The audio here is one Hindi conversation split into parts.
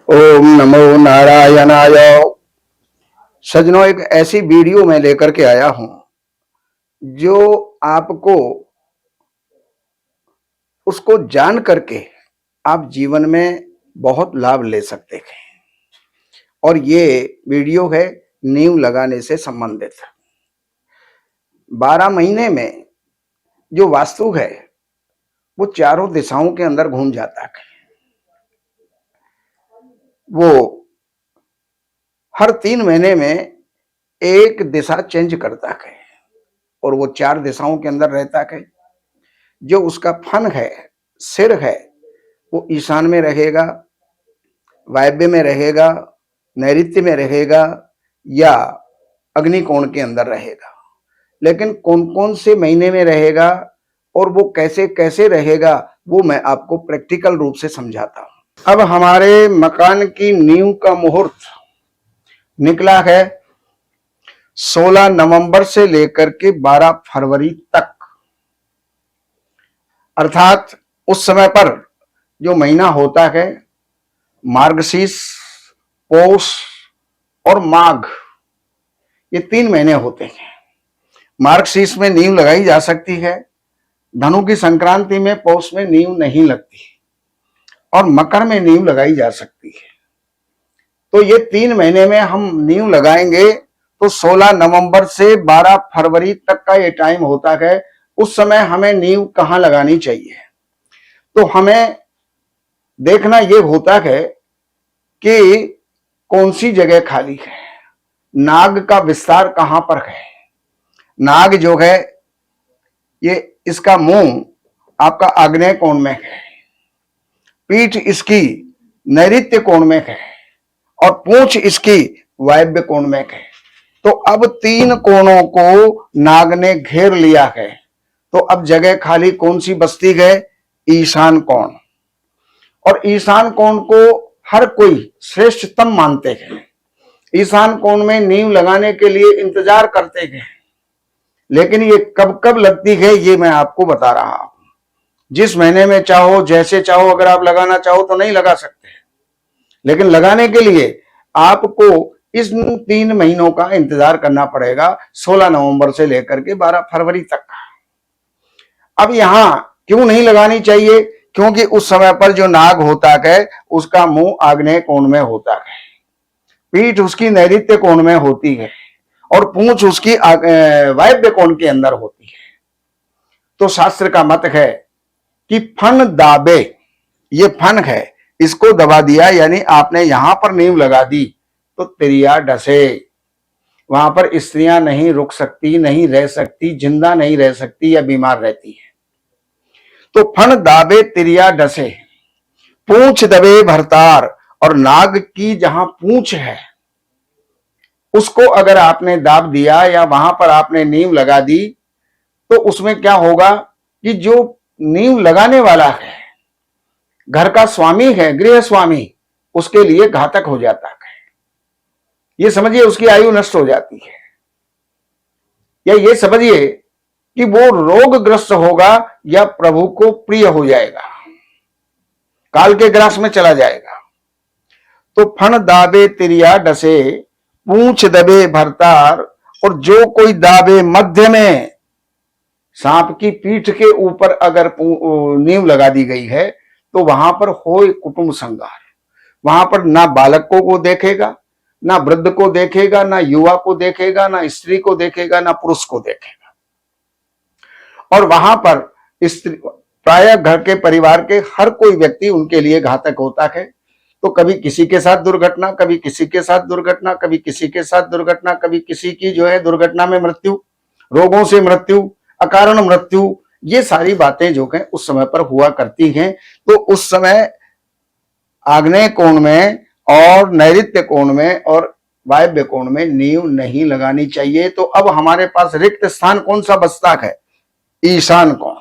ओम नमो नारायणाय। सज्जनों, एक ऐसी वीडियो मैं लेकर के आया हूं जो आपको उसको जान करके आप जीवन में बहुत लाभ ले सकते हैं। और ये वीडियो है नींव लगाने से संबंधित। 12 महीने में जो वास्तु है वो चारों दिशाओं के अंदर घूम जाता है। वो हर 3 महीने में एक दिशा चेंज करता है और वो 4 दिशाओं के अंदर रहता है। जो उसका फन है, सिर है, वो ईशान में रहेगा, वायव्य में रहेगा, नैऋत्य में रहेगा या अग्निकोण के अंदर रहेगा। लेकिन कौन कौन से महीने में रहेगा और वो कैसे कैसे रहेगा वो मैं आपको प्रैक्टिकल रूप से समझाता हूं। अब हमारे मकान की नींव का मुहूर्त निकला है 16 नवंबर से लेकर के 12 फरवरी तक। अर्थात उस समय पर जो महीना होता है मार्गशीर्ष, पौष और माघ, ये 3 महीने होते हैं। मार्गशीर्ष में नींव लगाई जा सकती है, धनु की संक्रांति में पौष में नींव नहीं लगती और मकर में नींव लगाई जा सकती है। तो ये 3 महीने में हम नींव लगाएंगे तो 16 नवंबर से 12 फरवरी तक का ये टाइम होता है। उस समय हमें नींव कहां लगानी चाहिए, तो हमें देखना ये होता है कि कौन सी जगह खाली है, नाग का विस्तार कहां पर है। नाग जो है ये इसका मुंह आपका आग्नेय कोण में है, पीठ इसकी नैऋत्य कोण में है और पूंछ इसकी वायव्य कोण में है। तो अब 3 कोणों को नाग ने घेर लिया है। तो अब जगह खाली कौन सी बचती है, ईशान कोण। और ईशान कोण को हर कोई श्रेष्ठतम मानते हैं। ईशान कोण में नींव लगाने के लिए इंतजार करते हैं, लेकिन ये कब कब लगती है ये मैं आपको बता रहा हूं। जिस महीने में चाहो, जैसे चाहो, अगर आप लगाना चाहो तो नहीं लगा सकते, लेकिन लगाने के लिए आपको इस 3 महीनों का इंतजार करना पड़ेगा, 16 नवंबर से लेकर के 12 फरवरी तक का। अब यहां क्यों नहीं लगानी चाहिए, क्योंकि उस समय पर जो नाग होता है उसका मुंह आग्नेय कोण में होता है, पीठ उसकी नैऋत्य कोण में होती है और पूंछ उसकी वायव्य कोण के अंदर होती है। तो शास्त्र का मत है कि फन दाबे, ये फन है, इसको दबा दिया यानी आपने यहां पर नींव लगा दी तो तिरिया डसे। वहां पर स्त्रियां नहीं रुक सकती, नहीं रह सकती, जिंदा नहीं रह सकती या बीमार रहती है। तो फन दाबे तिरिया डसे, पूंछ दबे भरतार। और नाग की जहां पूंछ है उसको अगर आपने दाब दिया या वहां पर आपने नींव लगा दी तो उसमें क्या होगा कि जो नींव लगाने वाला है, घर का स्वामी है, गृह स्वामी, उसके लिए घातक हो जाता है। ये समझिए उसकी आयु नष्ट हो जाती है, या ये समझिए कि वो रोगग्रस्त होगा या प्रभु को प्रिय हो जाएगा, काल के ग्रास में चला जाएगा। तो फन दाबे तिरिया डसे, पूंछ दबे भरतार। और जो कोई दाबे मध्य में, सांप की पीठ के ऊपर अगर नींव लगा दी गई है तो वहां पर हो कुटुंब संहार। वहां पर ना बालकों को देखेगा, ना वृद्ध को देखेगा, ना युवा को देखेगा, ना स्त्री को देखेगा, ना पुरुष को देखेगा। और वहां पर स्त्री प्रायः घर के परिवार के हर कोई व्यक्ति उनके लिए घातक होता है। तो कभी किसी के साथ दुर्घटना, कभी किसी के साथ दुर्घटना, कभी किसी के साथ दुर्घटना, कभी किसी की जो है दुर्घटना में मृत्यु, रोगों से मृत्यु, अकारण मृत्यु, ये सारी बातें जो है उस समय पर हुआ करती हैं। तो उस समय आग्नेय कोण में और नैऋत्य कोण में और वायव्य कोण में नींव नहीं लगानी चाहिए। तो अब हमारे पास रिक्त स्थान कौन सा बचता है, ईशान कोण।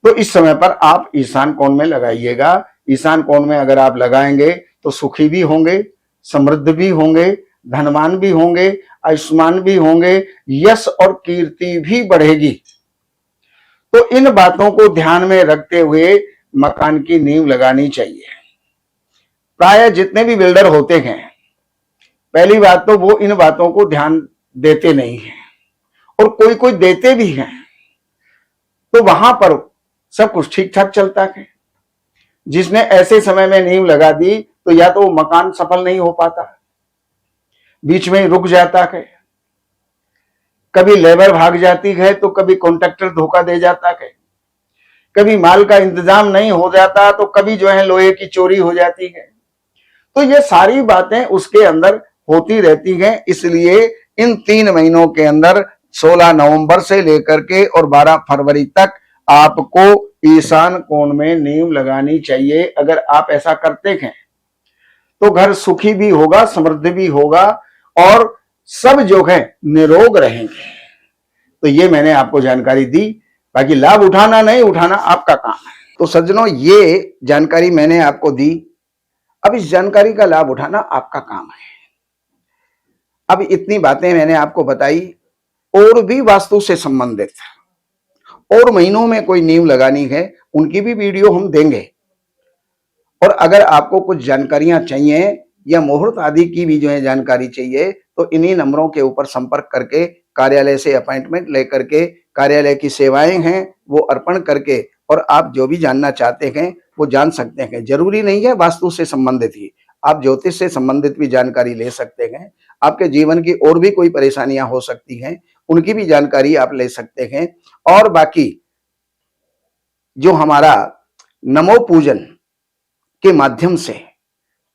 तो इस समय पर आप ईशान कोण में लगाइएगा। ईशान कोण में अगर आप लगाएंगे तो सुखी भी होंगे, समृद्ध भी होंगे, धनवान भी होंगे, आयुष्मान भी होंगे, यश और कीर्ति भी बढ़ेगी। तो इन बातों को ध्यान में रखते हुए मकान की नींव लगानी चाहिए। प्राय जितने भी बिल्डर होते हैं, पहली बात तो वो इन बातों को ध्यान देते नहीं हैं, और कोई कोई देते भी हैं, तो वहां पर सब कुछ ठीक ठाक चलता है। जिसने ऐसे समय में नींव लगा दी तो या तो वो मकान सफल नहीं हो पाता, बीच में ही रुक जाता है, कभी लेबर भाग जाती है तो कभी कॉन्ट्रैक्टर धोखा दे जाता है, कभी माल का इंतजाम नहीं हो जाता तो कभी जो है लोहे की चोरी हो जाती है। तो ये सारी बातें उसके अंदर होती रहती हैं। इसलिए इन 3 महीनों के अंदर 16 नवंबर से लेकर के और 12 फरवरी तक आपको ईशान कोण में नींव लगानी चाहिए। अगर आप ऐसा करते हैं तो घर सुखी भी होगा, समृद्ध भी होगा, और सब जो है निरोग रहेंगे। तो ये मैंने आपको जानकारी दी, बाकी लाभ उठाना नहीं उठाना आपका काम है। तो सज्जनों, ये जानकारी मैंने आपको दी, अब इस जानकारी का लाभ उठाना आपका काम है। अब इतनी बातें मैंने आपको बताई, और भी वास्तु से संबंधित और महीनों में कोई नींव लगानी है, उनकी भी वीडियो हम देंगे। और अगर आपको कुछ जानकारियां चाहिए या मुहूर्त आदि की भी जो है जानकारी चाहिए, तो इन्हीं नंबरों के ऊपर संपर्क करके कार्यालय से अपॉइंटमेंट लेकर के कार्यालय की सेवाएं हैं वो अर्पण करके, और आप जो भी जानना चाहते हैं वो जान सकते हैं। जरूरी नहीं है वास्तु से संबंधित ही, आप ज्योतिष से संबंधित भी जानकारी ले सकते हैं। आपके जीवन की और भी कोई परेशानियां हो सकती हैं, उनकी भी जानकारी आप ले सकते हैं। और बाकी जो हमारा नमो पूजन के माध्यम से,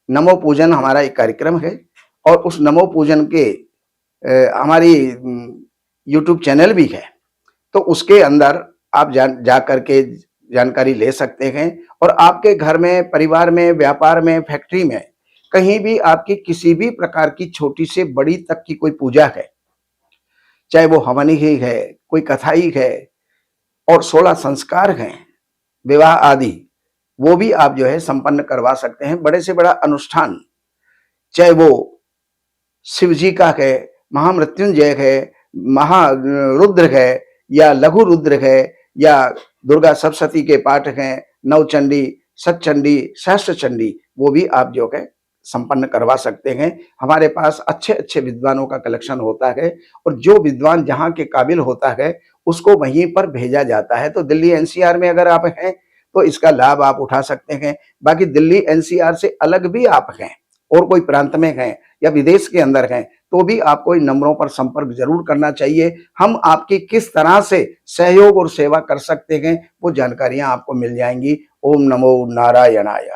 नमो पूजन हमारा एक कार्यक्रम है, और उस नमो पूजन के हमारी YouTube चैनल भी है, तो उसके अंदर आप जा करके जानकारी ले सकते हैं। और आपके घर में, परिवार में, व्यापार में, फैक्ट्री में, कहीं भी आपकी किसी भी प्रकार की छोटी से बड़ी तक की कोई पूजा है, चाहे वो हवन ही है, कोई कथाई है, और 16 संस्कार हैं, विवाह आदि, वो भी आप जो है संपन्न करवा सकते हैं। बड़े से बड़ा अनुष्ठान, चाहे वो शिव जी का है, महामृत्युंजय है, महारुद्र है, या लघु रुद्र है, या दुर्गा सप्तशती के पाठ हैं, नवचंडी, सतचंडी, सहस्त्र चंडी, वो भी आप जो है संपन्न करवा सकते हैं। हमारे पास अच्छे अच्छे विद्वानों का कलेक्शन होता है, और जो विद्वान जहाँ के काबिल होता है उसको वहीं पर भेजा जाता है। तो दिल्ली NCR में अगर आप हैं तो इसका लाभ आप उठा सकते हैं। बाकी दिल्ली NCR से अलग भी आप हैं और कोई प्रांत में हैं या विदेश के अंदर हैं, तो भी आपको इन नंबरों पर संपर्क जरूर करना चाहिए। हम आपकी किस तरह से सहयोग और सेवा कर सकते हैं वो जानकारियां आपको मिल जाएंगी। ओम नमो नारायणाय।